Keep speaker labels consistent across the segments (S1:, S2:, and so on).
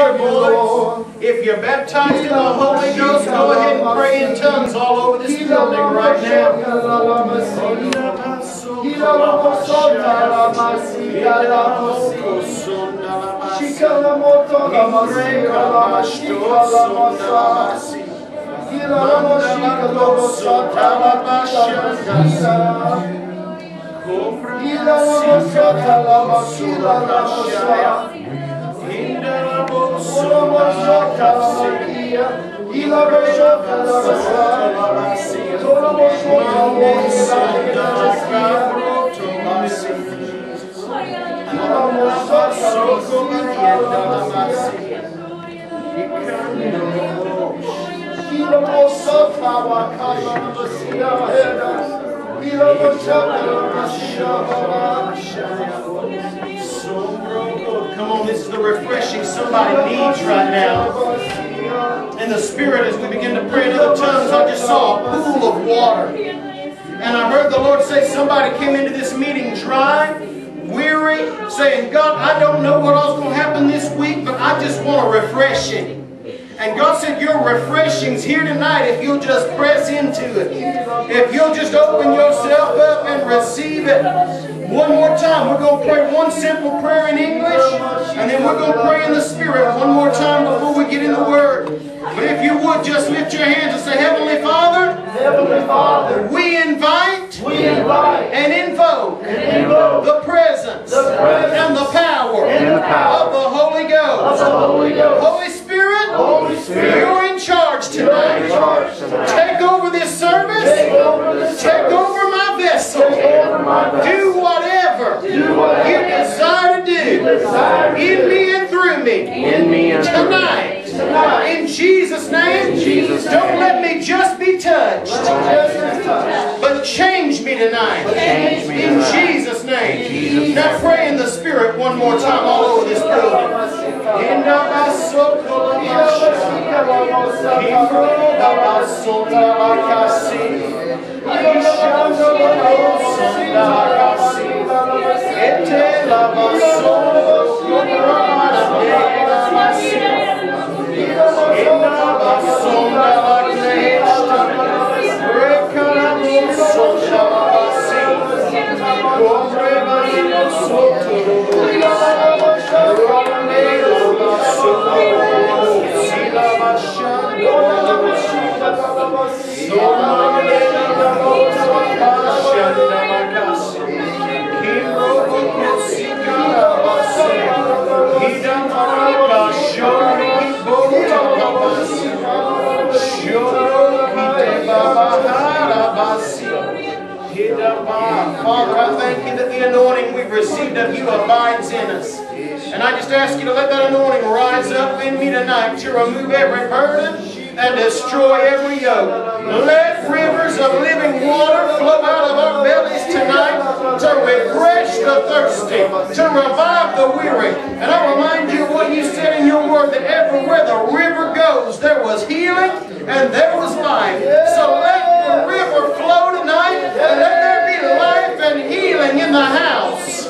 S1: your voice. If you're baptized in the Holy Ghost, go ahead and pray in tongues all over this building right now. Come on, this is the refreshing somebody needs right now. In the Spirit, as we begin to pray in other tongues, I just saw a pool of water. And I heard the Lord say somebody came into this meeting dry, weary, saying, God, I don't know what all's going to happen this week, but I just want a refreshing. And God said, your refreshing's here tonight if you'll just press into it. If you'll just open yourself up and receive it. One more time, we're going to pray one simple prayer in English, and then we're going to pray in the Spirit one more time before we get in the Word. But if you would, just lift your hands and say, Heavenly Father, we invite and invoke the presence and the power of the Holy Ghost. Holy Spirit, you're in charge tonight. Take over this service. Take over my vessel. Do whatever you desire to do in me and through me tonight. In Jesus' name, don't let me just be touched, but change me tonight. In Jesus' name. Now pray in the Spirit one more time all over this building. Father, I thank you that the anointing we've received of you abides in us. And I just ask you to let that anointing rise up in me tonight to remove every burden and destroy every yoke. Let rivers of living water flow out of our bellies tonight to refresh the thirsty, to revive the weary. And I remind you of what you said in your word, that everywhere the river goes, there was healing and there was life. So let the river flow tonight, and let there be life and healing in the house.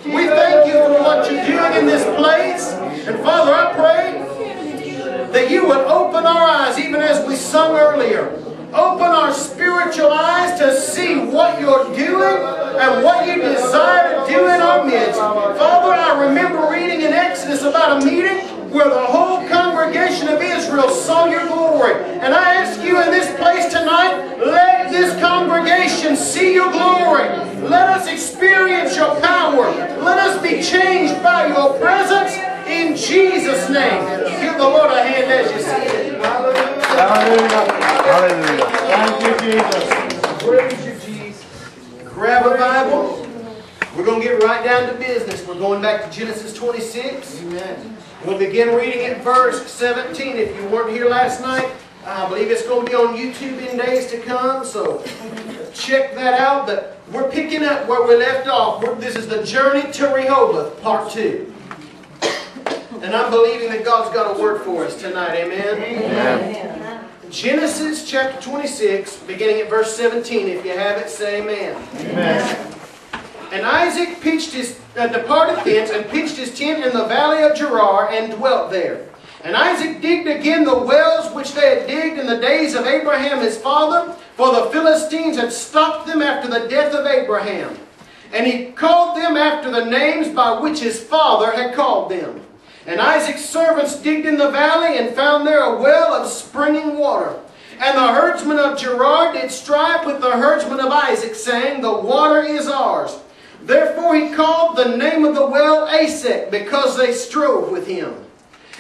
S1: We thank you for what you're doing in this place. And Father, I pray that you would open our eyes, even as we sung earlier. Open our spiritual eyes to see what you're doing and what you desire to do in our midst. Father, I remember reading in Exodus about a meeting where the whole congregation of Israel saw your glory. And I ask you in this place tonight, let this congregation see your glory. Let us experience your power. Let us be changed by your presence in Jesus' name. Give the Lord a hand as you see it.
S2: Hallelujah. Hallelujah. Thank you, Jesus.
S1: Praise you, Jesus. Grab a Bible. We're going to get right down to business. We're going back to Genesis 26. Amen. We'll begin reading at verse 17. If you weren't here last night, I believe it's going to be on YouTube in days to come, so check that out. But we're picking up where we left off. This is the journey to Rehoboth, part 2. And I'm believing that God's got a word for us tonight. Amen?
S2: Amen.
S1: Genesis chapter 26, beginning at verse 17. If you have it, say amen.
S2: Amen.
S1: And Isaac departed thence and pitched his tent in the valley of Gerar and dwelt there. And Isaac digged again the wells which they had digged in the days of Abraham his father, for the Philistines had stopped them after the death of Abraham. And he called them after the names by which his father had called them. And Isaac's servants digged in the valley and found there a well of springing water. And the herdsmen of Gerar did strive with the herdsmen of Isaac, saying, the water is ours. Therefore he called the name of the well Esek, because they strove with him.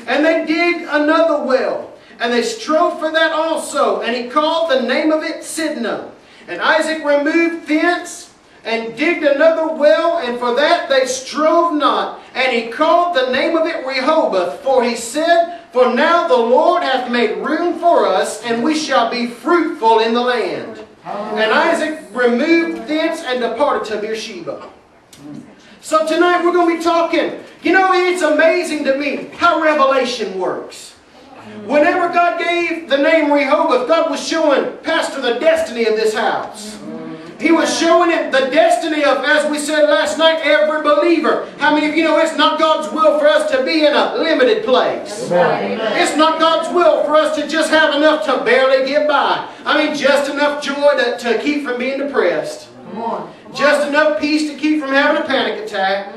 S1: And they digged another well, and they strove for that also, and he called the name of it Sidna. And Isaac removed thence, and digged another well, and for that they strove not. And he called the name of it Rehoboth, for he said, for now the Lord hath made room for us, and we shall be fruitful in the land. And Isaac removed thence and departed to Beersheba. So tonight we're going to be talking. You know, it's amazing to me how revelation works. Whenever God gave the name Rehoboth, God was showing Pastor the destiny of this house. He was showing him the destiny of, as we said last night, every believer. How many of you know it's not God's will for us to be in a limited place? Amen. It's not God's will for us to just have enough to barely get by. I mean, just enough joy to keep from being depressed. Just enough peace to keep from having a panic attack.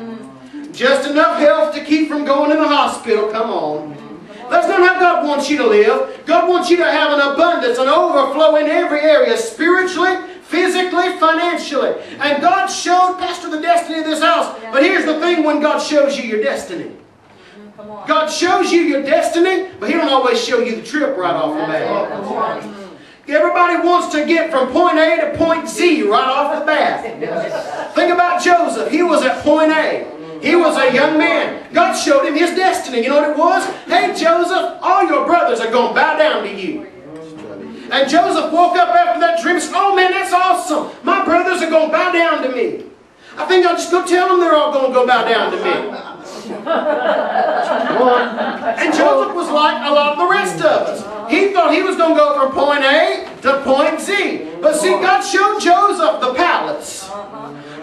S1: Just enough health to keep from going to the hospital. Come on. That's not how God wants you to live. God wants you to have an abundance, an overflow in every area, spiritually, physically, financially. And God showed Pastor the destiny of this house. But here's the thing when God shows you your destiny. God shows you your destiny, but He don't always show you the trip right off the bat. Everybody wants to get from point A to point Z right off the bat. Think about Joseph. He was at point A. He was a young man. God showed him his destiny. You know what it was? Hey, Joseph, all your brothers are going to bow down to you. And Joseph woke up after that dream and said, oh man, that's awesome. My brothers are going to bow down to me. I think I'll just go tell them they're all going to go bow down to me. And Joseph was like a lot of the rest of us. He thought he was going to go from point A to point Z. But see, God showed Joseph the palace.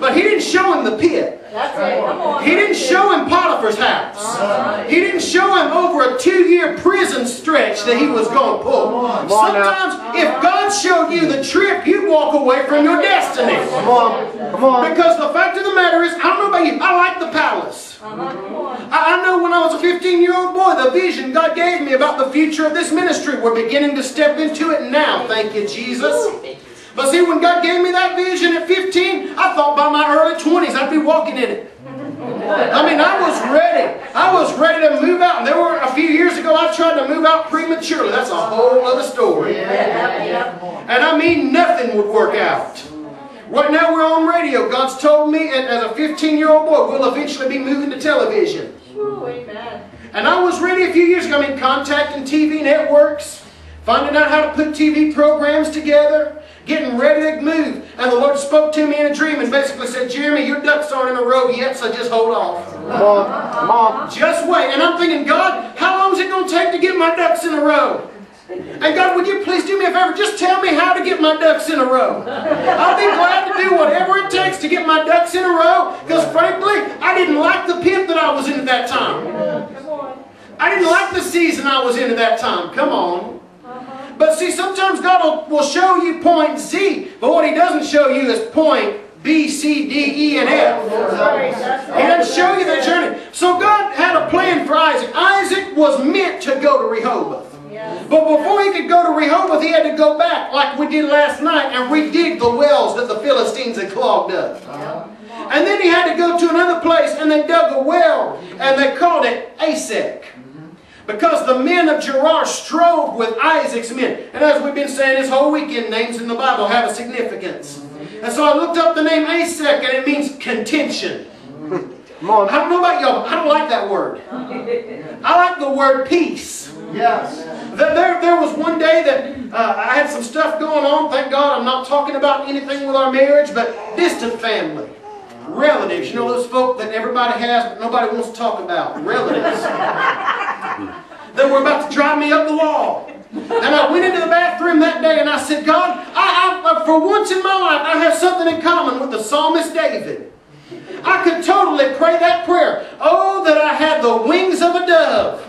S1: But He didn't show him the pit. He didn't show him Potiphar's house. He didn't show him over a 2-year prison stretch that he was going to pull. Sometimes if God showed you the trip, you'd walk away from your destiny. Because the fact of the matter is, I don't know about you, I like the palace. I know when I was a 15-year-old boy, the vision God gave me about the future of this ministry, we're beginning to step into it now. Thank you, Jesus. But see, when God gave me that vision at 15, I thought by my early 20s I'd be walking in it. I mean, I was ready. I was ready to move out. And there were a few years ago I tried to move out prematurely. That's a whole other story. And I mean, nothing would work out. Right now we're on radio. God's told me as a 15-year-old boy we'll eventually be moving to television. And I was ready a few years ago. I mean, contacting TV networks, finding out how to put TV programs together, getting ready to move. And the Lord spoke to me in a dream and basically said, Jeremy, your ducks aren't in a row yet, so just hold off. Come on. Just wait. And I'm thinking, God, how long is it going to take to get my ducks in a row? And God, would you please do me a favor? Just tell me how to get my ducks in a row. I'll be glad to do whatever it takes to get my ducks in a row, because frankly, I didn't like the pit that I was in at that time. I didn't like the season I was in at that time. Come on. But see, sometimes God will show you point Z, but what He doesn't show you is point B, C, D, E, and F. He doesn't show you the journey. So God had a plan for Isaac. Isaac was meant to go to Rehoboth. But before he could go to Rehoboth, he had to go back, like we did last night, and redig the wells that the Philistines had clogged up. And then he had to go to another place, and they dug a well, and they called it Esek. Because the men of Gerar strove with Isaac's men. And as we've been saying this whole weekend, names in the Bible have a significance. And so I looked up the name Esek, and it means contention. I don't know about y'all, but I don't like that word. I like the word peace. Yes. There was one day that I had some stuff going on. Thank God I'm not talking about anything with our marriage, but distant family. Relatives. You know those folk that everybody has but nobody wants to talk about. Relatives. They were about to drive me up the wall. And I went into the bathroom that day and I said, God, for once in my life I have something in common with the psalmist David. I could totally pray that prayer. Oh, that I had the wings of a dove.